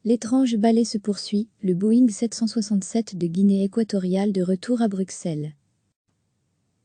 L'étrange ballet se poursuit, le Boeing 767 de Guinée équatoriale de retour à Bruxelles.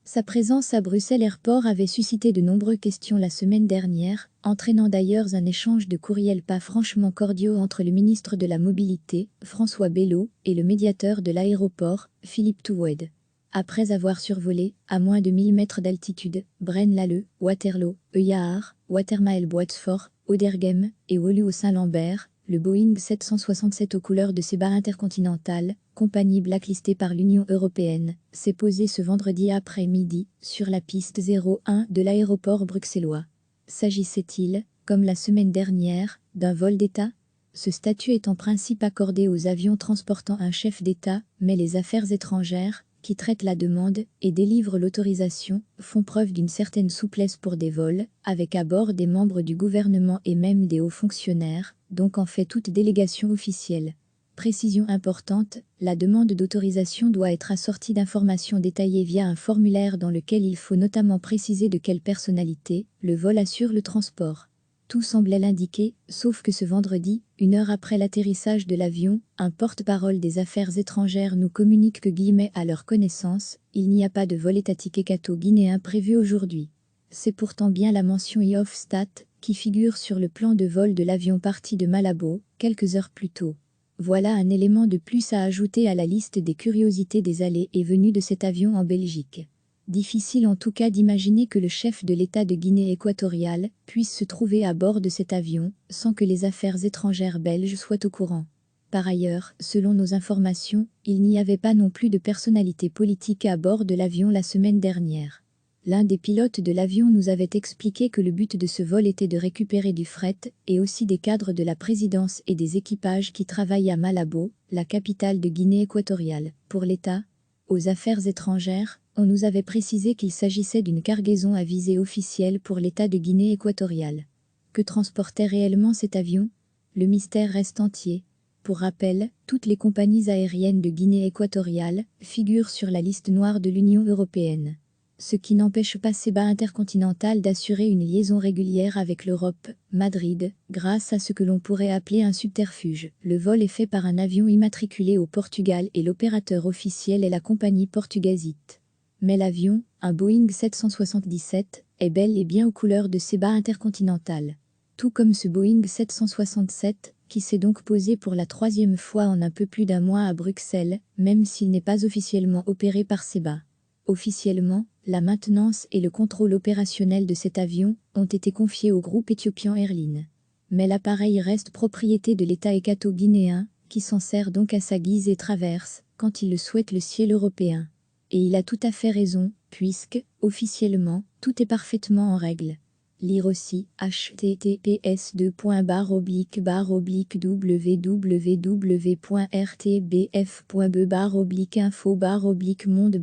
Sa présence à Bruxelles Airport avait suscité de nombreuses questions la semaine dernière, entraînant d'ailleurs un échange de courriels pas franchement cordiaux entre le ministre de la Mobilité, François Bello, et le médiateur de l'aéroport, Philippe Toued. Après avoir survolé, à moins de 1000 mètres d'altitude, Braine-l'Alleud, Waterloo, Euillard, Watermael-Boitsfort, Oderghem et Woluwe-Saint-Lambert, le Boeing 767 aux couleurs de Seba Intercontinental, compagnie blacklistée par l'Union européenne, s'est posé ce vendredi après-midi sur la piste 01 de l'aéroport bruxellois. S'agissait-il, comme la semaine dernière, d'un vol d'État ? Ce statut est en principe accordé aux avions transportant un chef d'État, mais les affaires étrangères, qui traitent la demande et délivrent l'autorisation, font preuve d'une certaine souplesse pour des vols, avec à bord des membres du gouvernement et même des hauts fonctionnaires, donc en fait toute délégation officielle. Précision importante, la demande d'autorisation doit être assortie d'informations détaillées via un formulaire dans lequel il faut notamment préciser de quelle personnalité le vol assure le transport. Tout semblait l'indiquer, sauf que ce vendredi, 1 heure après l'atterrissage de l'avion, un porte-parole des affaires étrangères nous communique que à leur connaissance, il n'y a pas de vol étatique équato-guinéen prévu aujourd'hui. C'est pourtant bien la mention IOF-STAT qui figure sur le plan de vol de l'avion parti de Malabo, quelques heures plus tôt. Voilà un élément de plus à ajouter à la liste des curiosités des allées et venues de cet avion en Belgique. Difficile en tout cas d'imaginer que le chef de l'État de Guinée équatoriale puisse se trouver à bord de cet avion, sans que les affaires étrangères belges soient au courant. Par ailleurs, selon nos informations, il n'y avait pas non plus de personnalité politique à bord de l'avion la semaine dernière. L'un des pilotes de l'avion nous avait expliqué que le but de ce vol était de récupérer du fret, et aussi des cadres de la présidence et des équipages qui travaillent à Malabo, la capitale de Guinée équatoriale. Pour l'État, aux affaires étrangères, on nous avait précisé qu'il s'agissait d'une cargaison à visée officielle pour l'État de Guinée équatoriale. Que transportait réellement cet avion ? Le mystère reste entier. Pour rappel, toutes les compagnies aériennes de Guinée équatoriale figurent sur la liste noire de l'Union européenne. Ce qui n'empêche pas Seba Intercontinental d'assurer une liaison régulière avec l'Europe, Madrid, grâce à ce que l'on pourrait appeler un subterfuge. Le vol est fait par un avion immatriculé au Portugal et l'opérateur officiel est la compagnie Portugasite. Mais l'avion, un Boeing 777, est bel et bien aux couleurs de Seba Intercontinental. Tout comme ce Boeing 767, qui s'est donc posé pour la 3e fois en un peu plus d'1 mois à Bruxelles, même s'il n'est pas officiellement opéré par Seba. Officiellement, la maintenance et le contrôle opérationnel de cet avion ont été confiés au groupe éthiopien Airline. Mais l'appareil reste propriété de l'État équato-guinéen, qui s'en sert donc à sa guise et traverse, quand il le souhaite, le ciel européen. Et il a tout à fait raison, puisque, officiellement, tout est parfaitement en règle. Lire aussi https://www.rtbf.be/info/monde/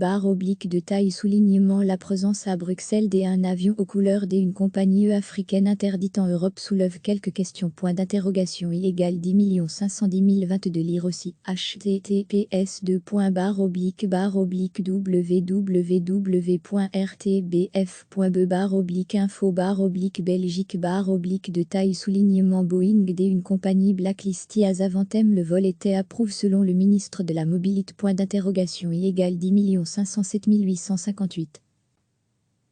de soulignement la présence à Bruxelles d'un avion aux couleurs d'une compagnie africaine interdite en Europe soulève quelques questions. Illégale 10 510 022. Lire aussi https://www.rtbf.be/info/ Belgique de soulignement Boeing d une compagnie blacklistée à Zaventem. Le vol était approuvé selon le ministre de la Mobilité. Illégale 10 507 858.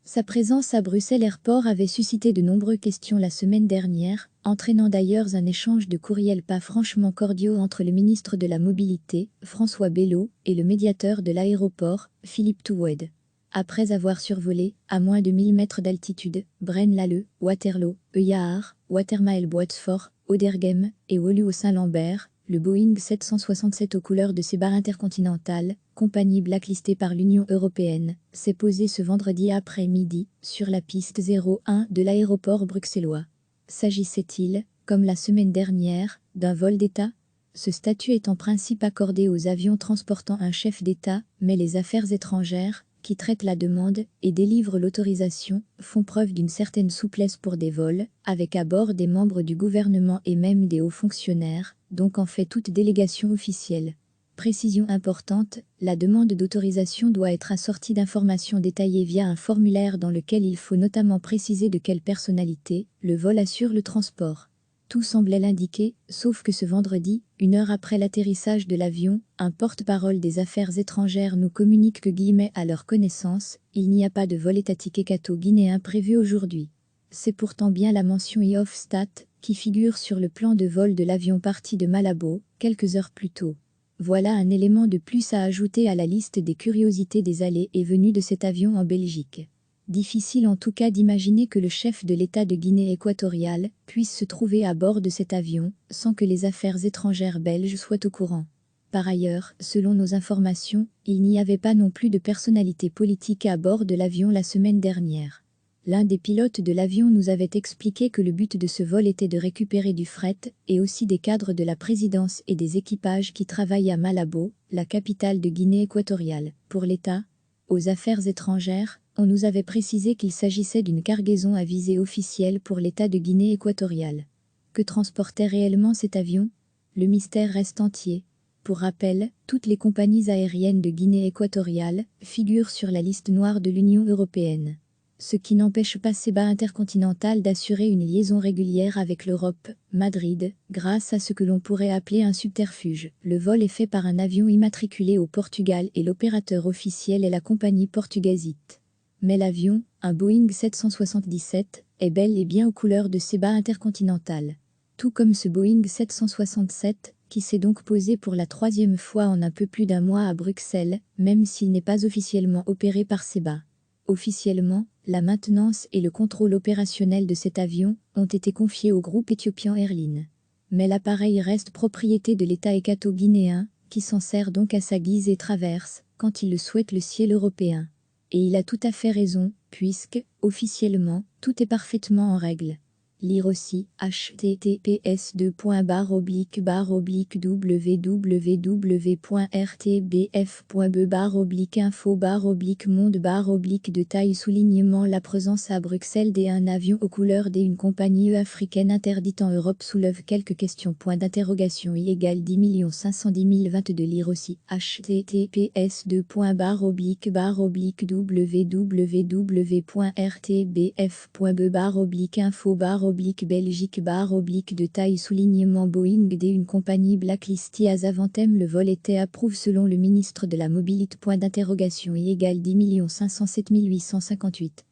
Sa présence à Bruxelles Airport avait suscité de nombreuses questions la semaine dernière, entraînant d'ailleurs un échange de courriels pas franchement cordiaux entre le ministre de la Mobilité, François Bello, et le médiateur de l'aéroport, Philippe Toued. Après avoir survolé, à moins de 1000 mètres d'altitude, Braine-l'Alleud, Waterloo, Euillard, Watermael-Boitsfort, Oderghem et Woluwe-Saint-Lambert, le Boeing 767 aux couleurs de Seba Intercontinental, compagnie blacklistée par l'Union européenne, s'est posé ce vendredi après-midi sur la piste 01 de l'aéroport bruxellois. S'agissait-il, comme la semaine dernière, d'un vol d'État ? Ce statut est en principe accordé aux avions transportant un chef d'État, mais les affaires étrangères, qui traitent la demande et délivrent l'autorisation, font preuve d'une certaine souplesse pour des vols, avec à bord des membres du gouvernement et même des hauts fonctionnaires, donc en fait toute délégation officielle. Précision importante, la demande d'autorisation doit être assortie d'informations détaillées via un formulaire dans lequel il faut notamment préciser de quelle personnalité le vol assure le transport. Tout semblait l'indiquer, sauf que ce vendredi, 1 heure après l'atterrissage de l'avion, un porte-parole des Affaires étrangères nous communique que à leur connaissance, il n'y a pas de vol étatique équato-guinéen prévu aujourd'hui. C'est pourtant bien la mention IOF-STAT qui figure sur le plan de vol de l'avion parti de Malabo, quelques heures plus tôt. Voilà un élément de plus à ajouter à la liste des curiosités des allées et venues de cet avion en Belgique. Difficile en tout cas d'imaginer que le chef de l'État de Guinée équatoriale puisse se trouver à bord de cet avion, sans que les affaires étrangères belges soient au courant. Par ailleurs, selon nos informations, il n'y avait pas non plus de personnalité politique à bord de l'avion la semaine dernière. L'un des pilotes de l'avion nous avait expliqué que le but de ce vol était de récupérer du fret, et aussi des cadres de la présidence et des équipages qui travaillent à Malabo, la capitale de Guinée équatoriale. Pour l'État, aux affaires étrangères, on nous avait précisé qu'il s'agissait d'une cargaison à visée officielle pour l'État de Guinée équatoriale. Que transportait réellement cet avion? Le mystère reste entier. Pour rappel, toutes les compagnies aériennes de Guinée équatoriale figurent sur la liste noire de l'Union européenne. Ce qui n'empêche pas Seba Intercontinental d'assurer une liaison régulière avec l'Europe, Madrid, grâce à ce que l'on pourrait appeler un subterfuge. Le vol est fait par un avion immatriculé au Portugal et l'opérateur officiel est la compagnie Portugasite. Mais l'avion, un Boeing 777, est bel et bien aux couleurs de Seba Intercontinental. Tout comme ce Boeing 767, qui s'est donc posé pour la 3e fois en un peu plus d'1 mois à Bruxelles, même s'il n'est pas officiellement opéré par Seba. Officiellement, la maintenance et le contrôle opérationnel de cet avion ont été confiés au groupe Ethiopian Airlines. Mais l'appareil reste propriété de l'État équato-guinéen, qui s'en sert donc à sa guise et traverse, quand il le souhaite, le ciel européen. Et il a tout à fait raison, puisque, officiellement, tout est parfaitement en règle. Lire aussi https://www.rtbf.be/info/monde/de taille soulignement la présence à Bruxelles d'un avion aux couleurs d'une compagnie africaine interdite en Europe soulève quelques questions. I = 10 510 022. Lire aussi https://www.rtbf.be/info/belgique de taille soulignement Boeing D une compagnie blacklistie as Aventem le vol était approuvé selon le ministre de la Mobilité. I = 10 507 858.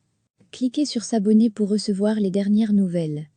Cliquez sur s'abonner pour recevoir les dernières nouvelles.